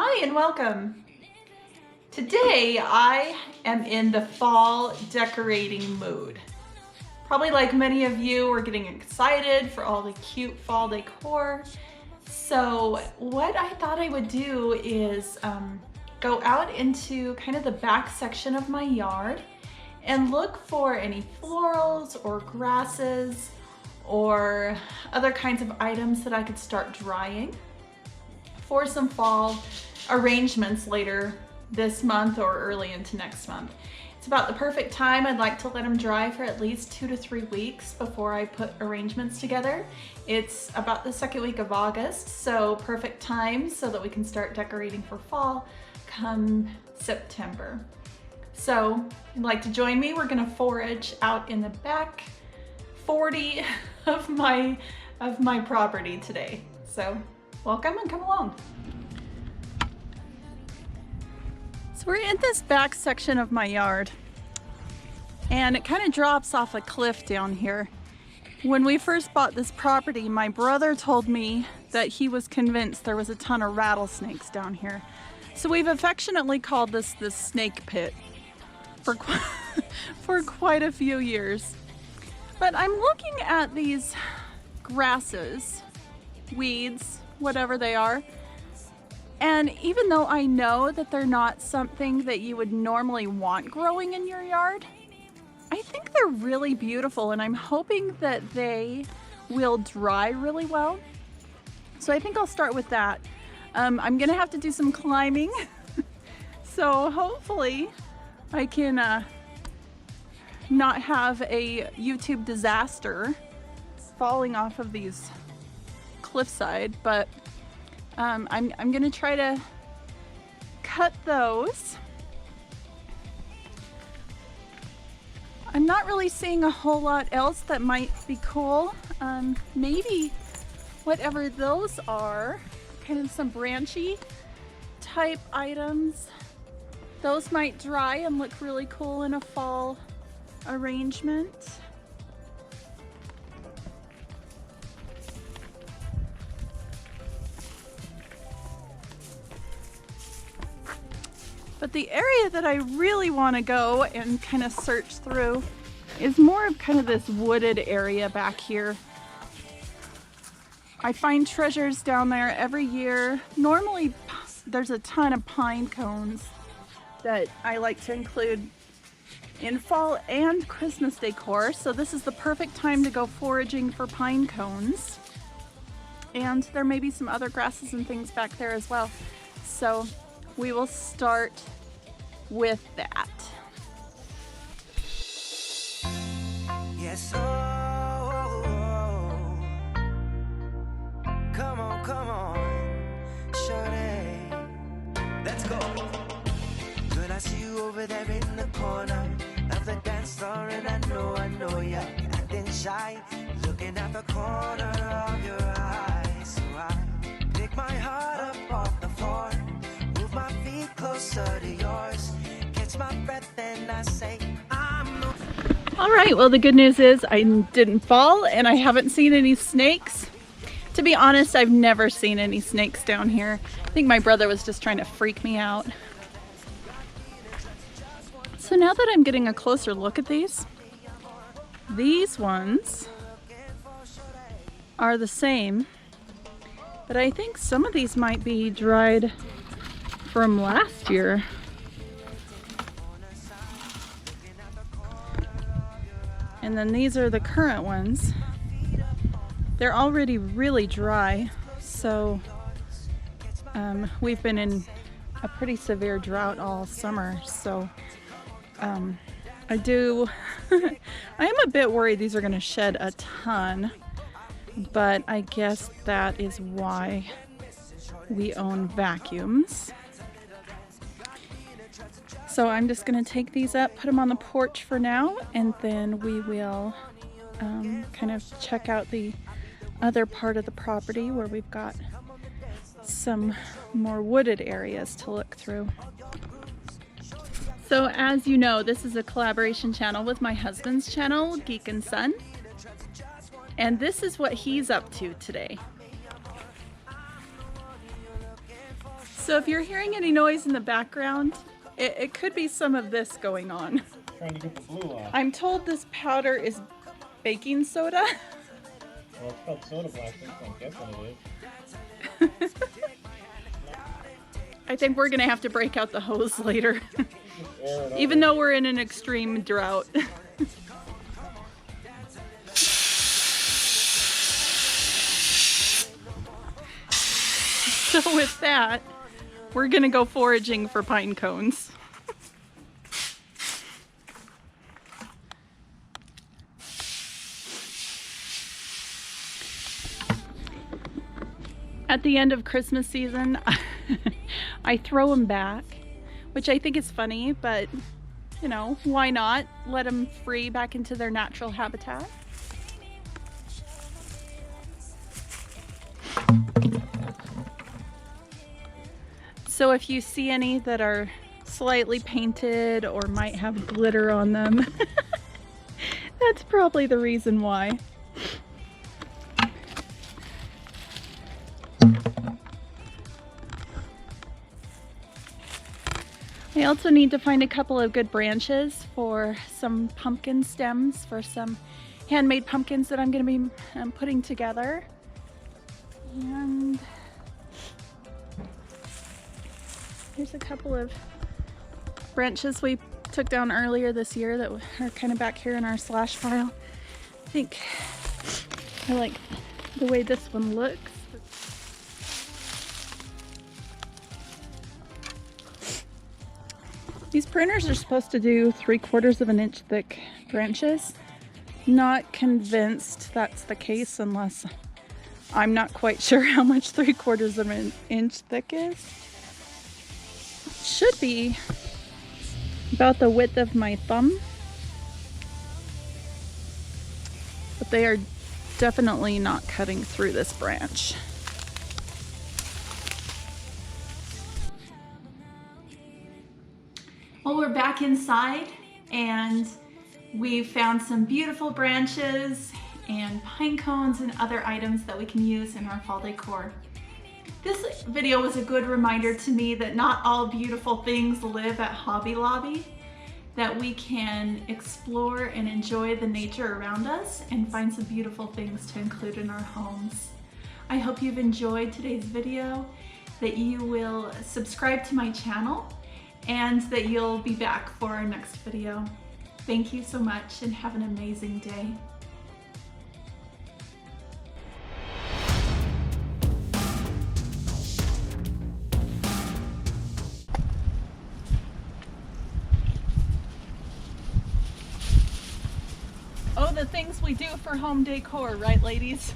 Hi and welcome. Today I am in the fall decorating mood. Probably like many of you, we're getting excited for all the cute fall decor. So what I thought I would do is go out into kind of the back section of my yard and look for any florals or grasses or other kinds of items that I could start drying for some fall arrangements later this month or early into next month. It's about the perfect time. I'd like to let them dry for at least 2 to 3 weeks before I put arrangements together. It's about the second week of August, so perfect time so that we can start decorating for fall come September. So if you'd like to join me, we're gonna forage out in the back 40 of my property today. So welcome and come along. So we're in this back section of my yard and it kind of drops off a cliff down here. When we first bought this property, my brother told me that he was convinced there was a ton of rattlesnakes down here. So we've affectionately called this the snake pit for quite a few years. But I'm looking at these grasses, weeds, whatever they are. And even though I know that they're not something that you would normally want growing in your yard, I think they're really beautiful and I'm hoping that they will dry really well. So I think I'll start with that. I'm gonna have to do some climbing. So hopefully I can not have a YouTube disaster falling off of these cliffside, but I'm gonna try to cut those. I'm not really seeing a whole lot else that might be cool. Maybe whatever those are, kind of some branchy type items, those might dry and look really cool in a fall arrangement. But the area that I really want to go and kind of search through is more of kind of this wooded area back here. I find treasures down there every year. Normally there's a ton of pine cones that I like to include in fall and Christmas decor. So this is the perfect time to go foraging for pine cones. And there may be some other grasses and things back there as well. So we will start with that. Yes, come on, shorty, let's go. Girl, I see you over there in the corner of the dance floor, and I know you're acting shy, looking at the corner of your eyes. So I pick my heart up off the floor, move my feet closer to yours, catch my breath and I say I'm no. All right, well the good news is I didn't fall and I haven't seen any snakes. To be honest, I've never seen any snakes down here. I think my brother was just trying to freak me out. So now that I'm getting a closer look at these ones are the same, but I think some of these might be dried from last year. And then these are the current ones. They're already really dry, so we've been in a pretty severe drought all summer, so I am a bit worried these are going to shed a ton, but I guess that is why we own vacuums. So I'm just going to take these up, put them on the porch for now, and then we will kind of check out the other part of the property where we've got some more wooded areas to look through. So as you know, this is a collaboration channel with my husband's channel, Geek and Son. And this is what he's up to today. So if you're hearing any noise in the background, it could be some of this going on. Trying to get the glue off. I'm told this powder is baking soda. Well, it's called soda plastic, so I'm guessing it is. I think we're gonna have to break out the hose later. Just air it Even over. though we're in an extreme drought. So with that, we're gonna go foraging for pine cones. At the end of Christmas season, I throw them back, which I think is funny, but you know, why not? Let them free back into their natural habitat. So if you see any that are slightly painted or might have glitter on them, that's probably the reason why. I also need to find a couple of good branches for some pumpkin stems for some handmade pumpkins that I'm going to be putting together. And here's a couple of branches we took down earlier this year that are kind of back here in our slash pile. I think I like the way this one looks. These pruners are supposed to do 3/4 of an inch thick branches. Not convinced that's the case unless I'm not quite sure how much 3/4 of an inch thick is. Should be about the width of my thumb, but they are definitely not cutting through this branch. Well, we're back inside and we found some beautiful branches and pine cones and other items that we can use in our fall decor. This video was a good reminder to me that not all beautiful things live at Hobby Lobby, that we can explore and enjoy the nature around us and find some beautiful things to include in our homes. I hope you've enjoyed today's video, that you will subscribe to my channel, and that you'll be back for our next video. Thank you so much and have an amazing day. Oh, the things we do for home decor, right ladies?